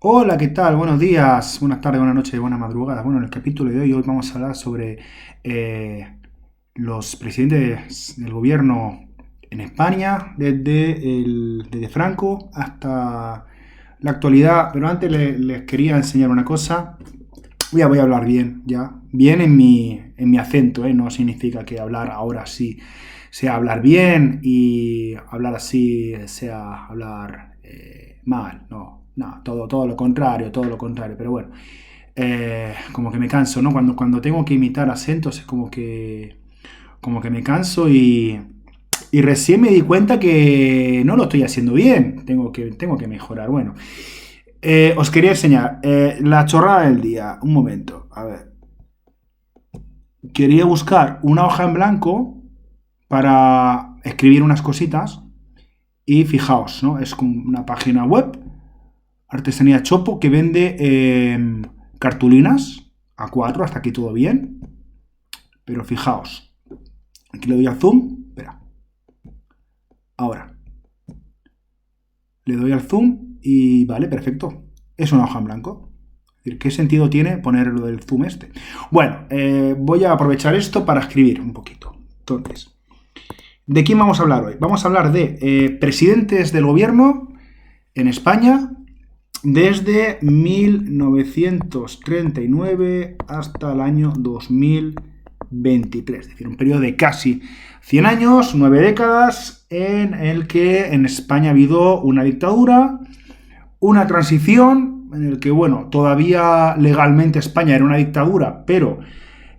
Hola, ¿qué tal? Buenos días, buenas tardes, buenas noches, buenas madrugadas. Bueno, en el capítulo de hoy vamos a hablar sobre eh, los presidentes del gobierno en España, desde Franco hasta la actualidad. Pero antes les quería enseñar una cosa. Voy a hablar bien, ya. Bien en mi acento, ¿eh? No significa que hablar ahora sí sea hablar bien y hablar así sea hablar mal. No, no, todo lo contrario, todo lo contrario. Pero bueno, como que me canso, ¿no? Cuando tengo que imitar acentos es como que me canso y recién me di cuenta que no lo estoy haciendo bien. Tengo que mejorar. Bueno, os quería enseñar la chorrada del día. Un momento, a ver. Quería buscar una hoja en blanco para escribir unas cositas y fijaos, ¿no? Es como una página web, Artesanía Chopo, que vende cartulinas A4, hasta aquí todo bien. Pero fijaos, aquí le doy al zoom, espera, ahora, le doy al zoom y vale, perfecto. Es una hoja en blanco. Es decir, ¿qué sentido tiene poner lo del zoom este? Bueno, voy a aprovechar esto para escribir un poquito. Entonces, ¿de quién vamos a hablar hoy? Vamos a hablar de presidentes del gobierno en España desde 1939 hasta el año 2023. Es decir, un periodo de casi 100 años, 9 décadas, en el que en España ha habido una dictadura, una transición, en el que, bueno, todavía legalmente España era una dictadura, pero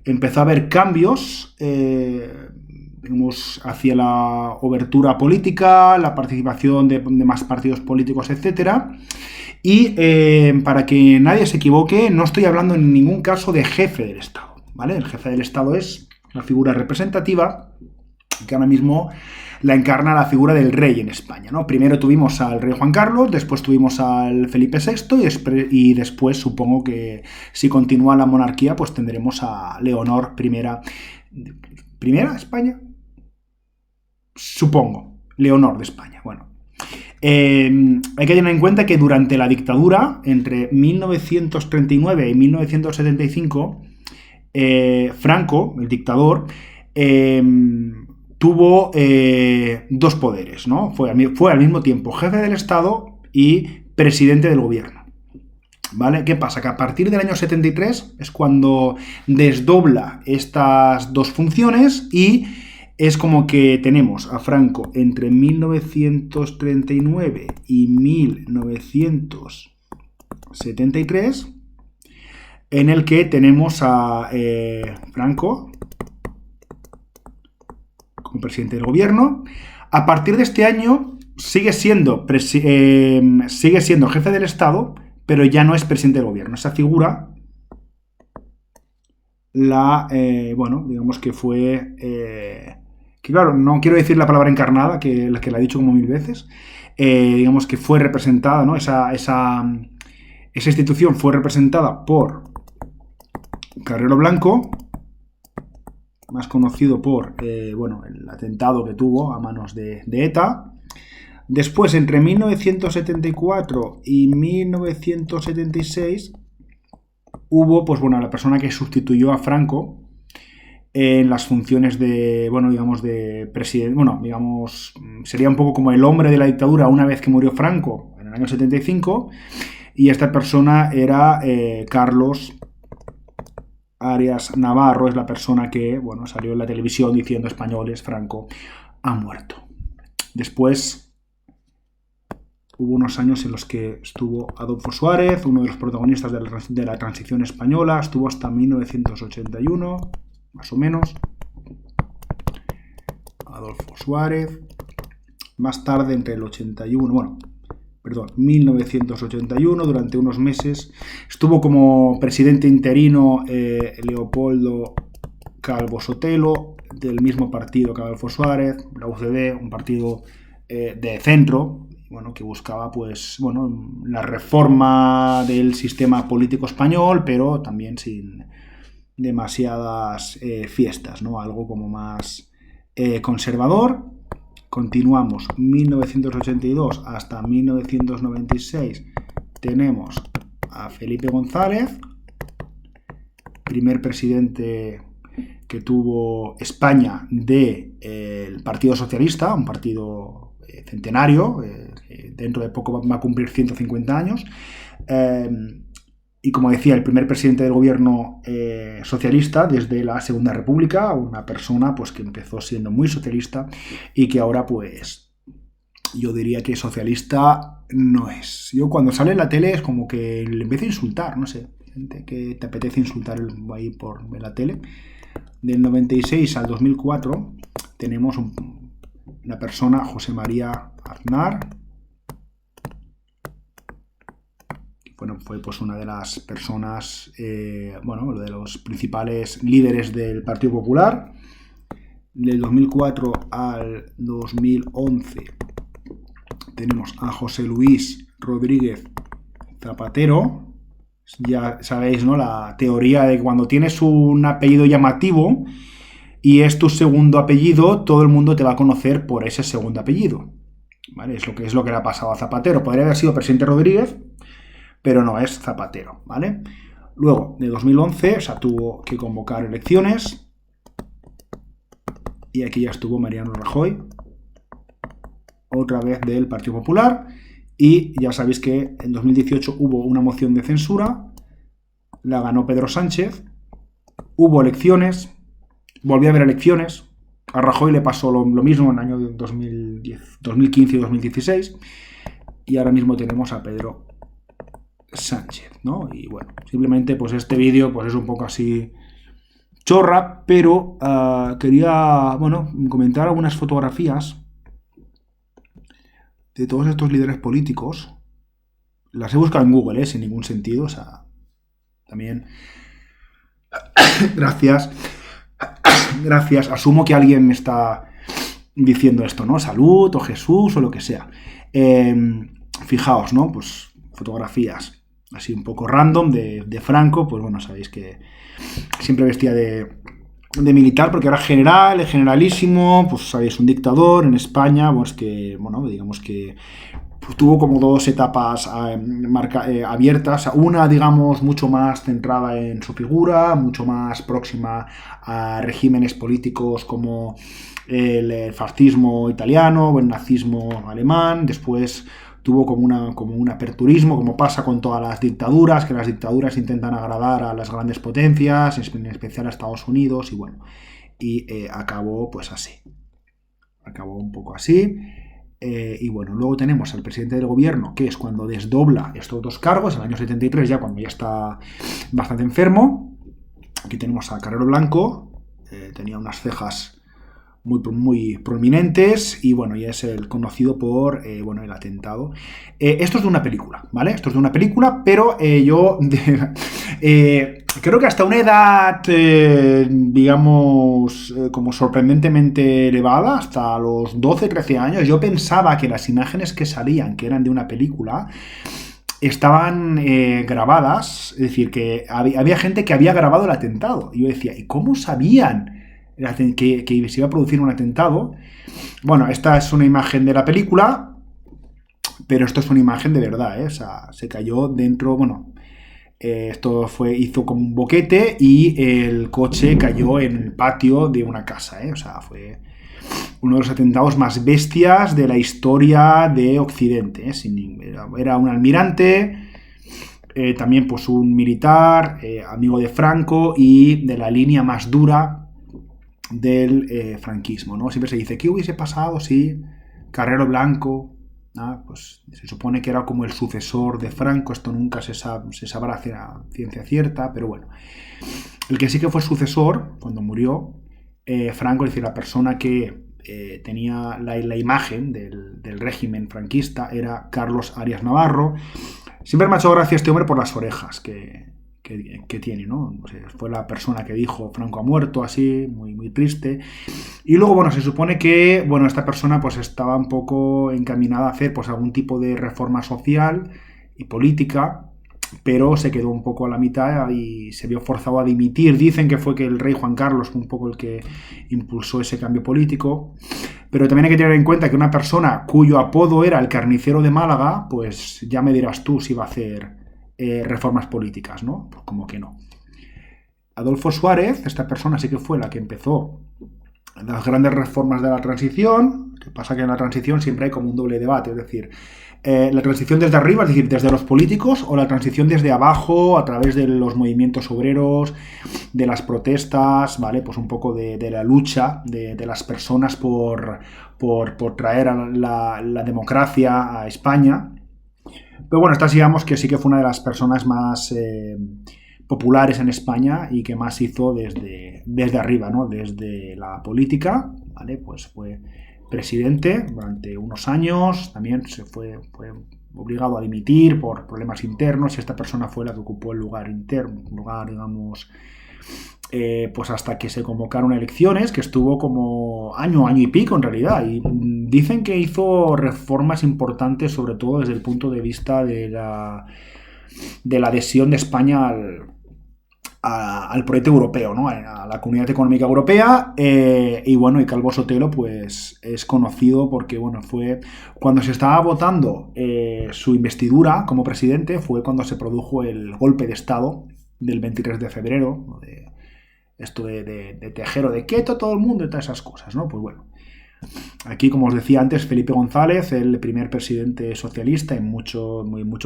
empezó a haber cambios, digamos, hacia la obertura política, la participación de más partidos políticos, etcétera. Y para que nadie se equivoque, no estoy hablando en ningún caso de jefe del Estado, ¿vale? El jefe del Estado es una figura representativa que ahora mismo la encarna la figura del rey en España, ¿no? Primero tuvimos al rey Juan Carlos, después tuvimos al Felipe VI y después supongo que si continúa la monarquía pues tendremos a Leonor I. ¿Primera España? Supongo. Leonor de España, bueno. Hay que tener en cuenta que durante la dictadura, entre 1939 y 1975, Franco, el dictador, tuvo dos poderes, ¿no? Fue al mismo tiempo jefe del Estado y presidente del gobierno. ¿Vale? ¿Qué pasa? Que a partir del año 73 es cuando desdobla estas dos funciones y es como que tenemos a Franco entre 1939 y 1973, en el que tenemos a Franco como presidente del gobierno. A partir de este año sigue siendo jefe del Estado, pero ya no es presidente del gobierno. Esa figura bueno, digamos que fue... que claro, no quiero decir la palabra encarnada, que la he dicho como 1000 veces. Digamos que fue representada, ¿no? Esa institución fue representada por Carrero Blanco, más conocido por bueno, el atentado que tuvo a manos de ETA. Después, entre 1974 y 1976, hubo, pues bueno, la persona que sustituyó a Franco en las funciones de, bueno, digamos, de presidente, bueno, digamos, sería un poco como el hombre de la dictadura una vez que murió Franco, en el año 75, y esta persona era Carlos Arias Navarro, es la persona que, bueno, salió en la televisión diciendo: españoles, Franco ha muerto. Después hubo unos años en los que estuvo Adolfo Suárez, uno de los protagonistas de la transición española, estuvo hasta 1981, más o menos. Adolfo Suárez. Más tarde, entre el 1981, durante unos meses, estuvo como presidente interino Leopoldo Calvo Sotelo, del mismo partido que Adolfo Suárez, la UCD, un partido de centro, bueno, que buscaba, pues, bueno, la reforma del sistema político español, pero también sin demasiadas fiestas, ¿no? Algo como más conservador. Continuamos, 1982 hasta 1996 tenemos a Felipe González, primer presidente que tuvo España del Partido Socialista, un partido centenario, dentro de poco va a cumplir 150 años, y como decía, el primer presidente del gobierno socialista desde la Segunda República, una persona pues que empezó siendo muy socialista y que ahora pues yo diría que socialista no es. Yo cuando sale en la tele es como que le empiezo a insultar, no sé, gente que te apetece insultar ahí por la tele. Del 96 al 2004 tenemos una persona, José María Aznar. Bueno, fue pues una de las personas, de los principales líderes del Partido Popular. Del 2004 al 2011 tenemos a José Luis Rodríguez Zapatero. Ya sabéis, ¿no? La teoría de que cuando tienes un apellido llamativo y es tu segundo apellido, todo el mundo te va a conocer por ese segundo apellido. ¿Vale? Es lo que le ha pasado a Zapatero. Podría haber sido presidente Rodríguez, pero no, es Zapatero, ¿vale? Luego, de 2011, tuvo que convocar elecciones. Y aquí ya estuvo Mariano Rajoy, otra vez del Partido Popular. Y ya sabéis que en 2018 hubo una moción de censura, la ganó Pedro Sánchez, hubo elecciones, volvió a haber elecciones, a Rajoy le pasó lo mismo en el año 2015 y 2016, y ahora mismo tenemos a Pedro Sánchez, ¿no? Y bueno, simplemente pues este vídeo pues es un poco así chorra, pero quería, comentar algunas fotografías de todos estos líderes políticos. Las he buscado en Google, sin ningún sentido, también gracias, asumo que alguien me está diciendo esto, ¿no? Salud o Jesús o lo que sea. Fijaos, ¿no? Pues fotografías así un poco random de Franco, pues bueno, sabéis que siempre vestía de militar porque era general, el generalísimo, pues sabéis, un dictador en España, pues que, digamos que pues, tuvo como dos etapas abiertas, una, digamos, mucho más centrada en su figura, mucho más próxima a regímenes políticos como el fascismo italiano o el nazismo alemán. Después tuvo como un aperturismo, como pasa con todas las dictaduras, que las dictaduras intentan agradar a las grandes potencias, en especial a Estados Unidos, y acabó pues así. Acabó un poco así. Y bueno, luego tenemos al presidente del gobierno, que es cuando desdobla estos dos cargos, en el año 73, ya cuando ya está bastante enfermo. Aquí tenemos a Carrero Blanco, tenía unas cejas muy prominentes, y bueno, ya es el conocido por el atentado. Esto es de una película, ¿vale? Esto es de una película, pero yo creo que hasta una edad, como sorprendentemente elevada, hasta los 12-13 años, yo pensaba que las imágenes que salían, que eran de una película, estaban grabadas, es decir, que había gente que había grabado el atentado. Y yo decía, ¿y cómo sabían que se iba a producir un atentado? Bueno, esta es una imagen de la película, pero esto es una imagen de verdad, se cayó dentro, esto hizo como un boquete y el coche cayó en el patio de una casa, fue uno de los atentados más bestias de la historia de Occidente, era un almirante, también pues un militar, amigo de Franco y de la línea más dura del franquismo, ¿no? Siempre se dice, ¿qué hubiese pasado si Carrero Blanco, pues se supone que era como el sucesor de Franco? Esto nunca se sabrá a ciencia cierta, pero bueno, el que sí que fue sucesor cuando murió Franco, es decir, la persona que tenía la imagen del régimen franquista, era Carlos Arias Navarro. Siempre me ha hecho gracia este hombre por las orejas que tiene, ¿no? O sea, fue la persona que dijo Franco ha muerto, así, muy triste. Y luego, se supone que, esta persona pues estaba un poco encaminada a hacer pues algún tipo de reforma social y política, pero se quedó un poco a la mitad y se vio forzado a dimitir. Dicen que fue que el rey Juan Carlos fue un poco el que impulsó ese cambio político, pero también hay que tener en cuenta que una persona cuyo apodo era el carnicero de Málaga, pues ya me dirás tú si va a hacer reformas políticas, ¿no? Pues como que no. Adolfo Suárez, esta persona sí que fue la que empezó las grandes reformas de la transición. Lo que pasa que en la transición siempre hay como un doble debate, es decir, la transición desde arriba, es decir, desde los políticos, o la transición desde abajo, a través de los movimientos obreros, de las protestas, ¿vale? Pues un poco de la lucha de las personas por traer a la democracia a España. Pero bueno, esta digamos que sí que fue una de las personas más populares en España y que más hizo desde arriba, ¿no? Desde la política, ¿vale? Pues fue presidente durante unos años, también fue obligado a dimitir por problemas internos y esta persona fue la que ocupó el lugar interno, un lugar, digamos, pues hasta que se convocaron elecciones, que estuvo como año y pico en realidad, y dicen que hizo reformas importantes, sobre todo desde el punto de vista de la adhesión de España al proyecto europeo, ¿no? A la Comunidad Económica Europea, y bueno, y Calvo Sotelo pues es conocido porque, bueno, fue cuando se estaba votando su investidura como presidente, fue cuando se produjo el golpe de Estado del 23 de febrero, ¿no? Esto de Tejero, de quieto todo el mundo y todas esas cosas, ¿no? Pues bueno, aquí, como os decía antes, Felipe González, el primer presidente socialista en mucho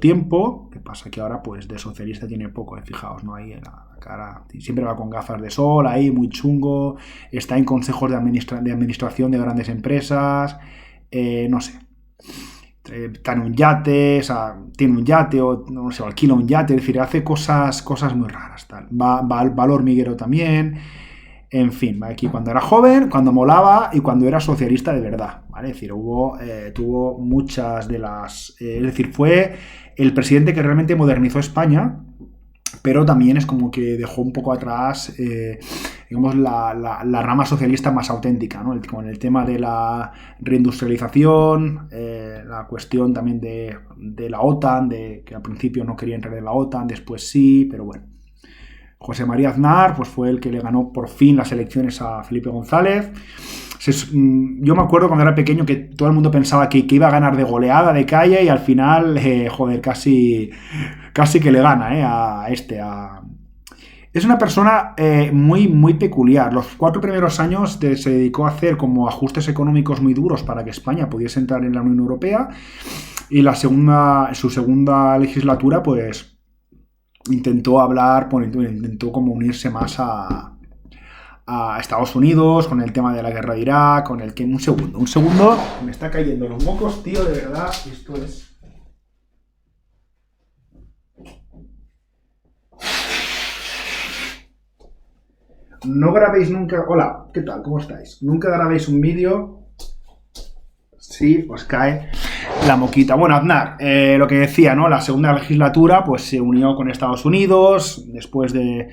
tiempo. ¿Qué pasa? Que ahora, pues, de socialista tiene poco, fijaos, ¿no? Ahí en la cara, siempre va con gafas de sol, ahí, muy chungo, está en consejos de administración de grandes empresas, no sé. Está en un yate, o sea, tiene un yate o no sé, alquila un yate, es decir, hace cosas va al hormiguero también. En fin, aquí cuando era joven, cuando molaba y cuando era socialista de verdad, ¿vale? Es decir, tuvo muchas de las... es decir, fue el presidente que realmente modernizó España, pero también es como que dejó un poco atrás, digamos, la rama socialista más auténtica, ¿no? Con el tema de la reindustrialización, la cuestión también de la OTAN, de que al principio no quería entrar en la OTAN, después sí, pero bueno. José María Aznar pues fue el que le ganó por fin las elecciones a Felipe González. Yo me acuerdo cuando era pequeño que todo el mundo pensaba que iba a ganar de goleada, de calle, y al final, joder, casi que le gana Es una persona muy peculiar. Los 4 primeros años se dedicó a hacer como ajustes económicos muy duros para que España pudiese entrar en la Unión Europea, y su segunda legislatura pues intentó como unirse más a Estados Unidos, con el tema de la guerra de Irak, con el que... Un segundo, me está cayendo los mocos, tío, de verdad, esto es... No grabéis nunca... Hola, ¿qué tal? ¿Cómo estáis? Nunca grabéis un vídeo... Sí, os cae la moquita. Bueno, Aznar, lo que decía, ¿no? La segunda legislatura pues se unió con Estados Unidos después de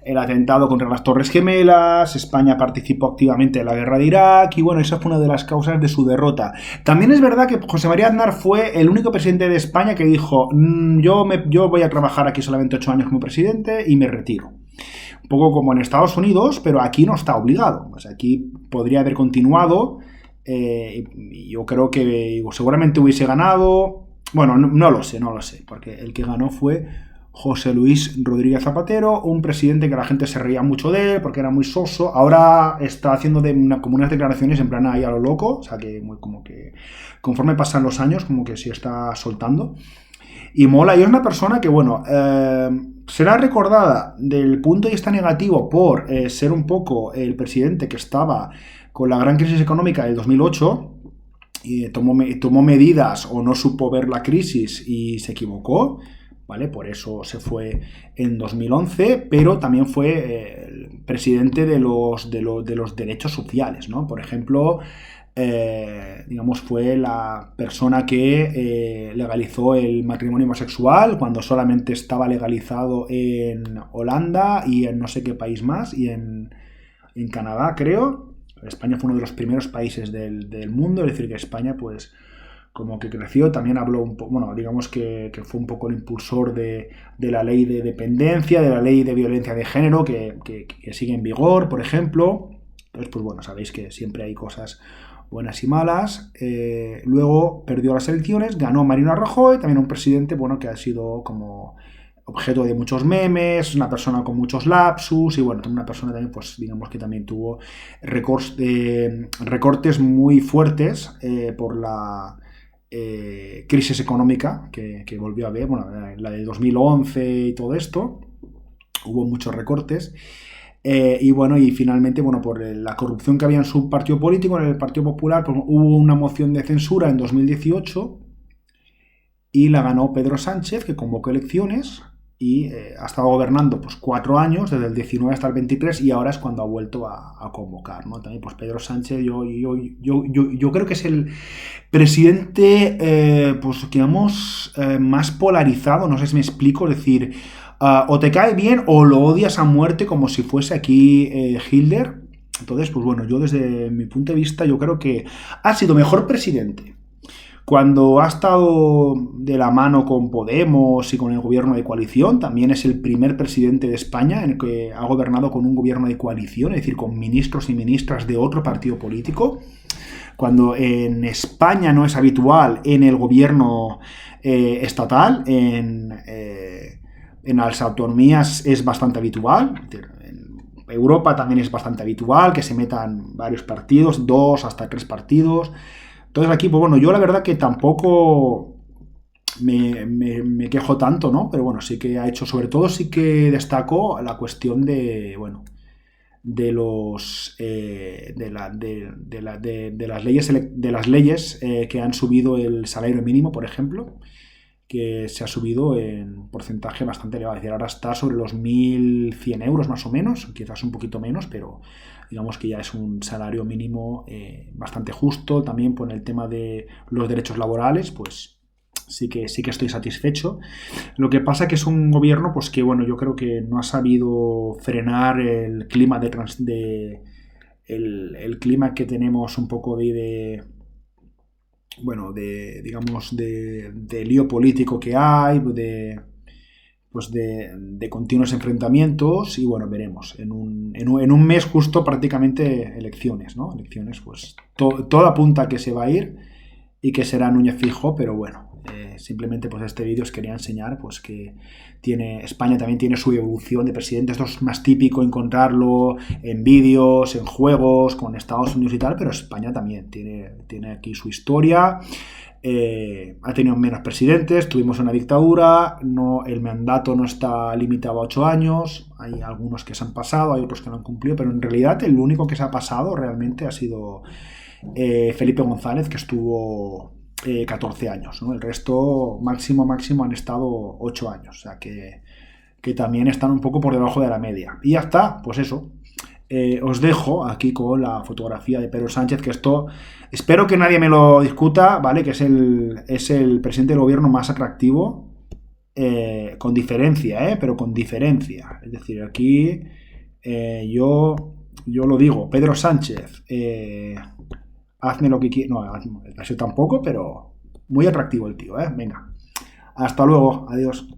el atentado contra las Torres Gemelas. España participó activamente en la guerra de Irak y bueno, esa fue una de las causas de su derrota. También es verdad que José María Aznar fue el único presidente de España que dijo yo voy a trabajar aquí solamente 8 años como presidente y me retiro. Un poco como en Estados Unidos, pero aquí no está obligado. O sea, aquí podría haber continuado. Yo creo que seguramente hubiese ganado. Bueno, no lo sé, porque el que ganó fue José Luis Rodríguez Zapatero, un presidente que la gente se reía mucho de él porque era muy soso. Ahora está haciendo como unas declaraciones en plan ahí a lo loco, o sea que como que conforme pasan los años como que se está soltando y mola. Y es una persona que, bueno, será recordada del punto de vista negativo por ser un poco el presidente que estaba con la gran crisis económica del 2008 y tomó medidas o no supo ver la crisis y se equivocó, ¿vale? Por eso se fue en 2011, pero también fue el presidente de los derechos sociales, ¿no? Por ejemplo, digamos, fue la persona que legalizó el matrimonio homosexual cuando solamente estaba legalizado en Holanda y en no sé qué país más, y en Canadá, creo. España fue uno de los primeros países del mundo, es decir, que España, pues, como que creció. También habló un poco, bueno, digamos que fue un poco el impulsor de la ley de dependencia, de la ley de violencia de género que sigue en vigor, por ejemplo. Entonces, pues bueno, sabéis que siempre hay cosas buenas y malas. Luego perdió las elecciones, ganó Mariano Rajoy, también un presidente, bueno, que ha sido como objeto de muchos memes, una persona con muchos lapsus y bueno, una persona también, pues digamos que también tuvo recortes muy fuertes por la crisis económica que volvió a haber, bueno, la de 2011 y todo esto, hubo muchos recortes. Y bueno, y finalmente, bueno, por la corrupción que había en su partido político, en el Partido Popular, pues, hubo una moción de censura en 2018 y la ganó Pedro Sánchez, que convocó elecciones y ha estado gobernando pues 4 años, desde el 19 hasta el 23, y ahora es cuando ha vuelto a convocar, ¿no? También pues Pedro Sánchez yo creo que es el presidente, pues digamos, más polarizado, no sé si me explico, es decir, o te cae bien o lo odias a muerte como si fuese aquí Hitler. Entonces, pues bueno, yo desde mi punto de vista yo creo que ha sido mejor presidente cuando ha estado de la mano con Podemos y con el gobierno de coalición. También es el primer presidente de España en el que ha gobernado con un gobierno de coalición, es decir, con ministros y ministras de otro partido político. Cuando en España no es habitual, en el gobierno estatal, en las autonomías es bastante habitual. En Europa también es bastante habitual que se metan varios partidos, 2 hasta 3 partidos. Entonces aquí, pues bueno, yo la verdad que tampoco me quejo tanto, ¿no? Pero bueno, sí que ha hecho, sobre todo sí que destacó la cuestión de, bueno, de los de las leyes que han subido el salario mínimo, por ejemplo, que se ha subido en porcentaje bastante elevado. Es decir, ahora está sobre los 1.100 euros más o menos, quizás un poquito menos, pero digamos que ya es un salario mínimo bastante justo. También por el tema de los derechos laborales, pues sí que estoy satisfecho. Lo que pasa que es un gobierno, pues que bueno, yo creo que no ha sabido frenar el clima el clima que tenemos un poco bueno, digamos, de lío político que hay, pues de continuos enfrentamientos. Y bueno, veremos. En un mes justo prácticamente elecciones, ¿no? Elecciones, pues todo apunta a que se va a ir y que será Núñez Feijóo, pero bueno, simplemente pues este vídeo os quería enseñar pues que España también tiene su evolución de presidente. Esto es más típico encontrarlo en vídeos, en juegos, con Estados Unidos y tal, pero España también tiene aquí su historia. Ha tenido menos presidentes, tuvimos una dictadura, el mandato no está limitado a 8 años, hay algunos que se han pasado, hay otros que no han cumplido, pero en realidad el único que se ha pasado realmente ha sido Felipe González, que estuvo 14 años, ¿no? El resto máximo han estado 8 años, o sea que también están un poco por debajo de la media. Y ya está, pues eso. Os dejo aquí con la fotografía de Pedro Sánchez, que esto espero que nadie me lo discuta, ¿vale? Que es el presidente del gobierno más atractivo, con diferencia, pero con diferencia. Es decir, aquí yo lo digo, Pedro Sánchez, hazme lo que quieras. No, ha sido tampoco, pero muy atractivo el tío, ¿eh? Venga, hasta luego, adiós.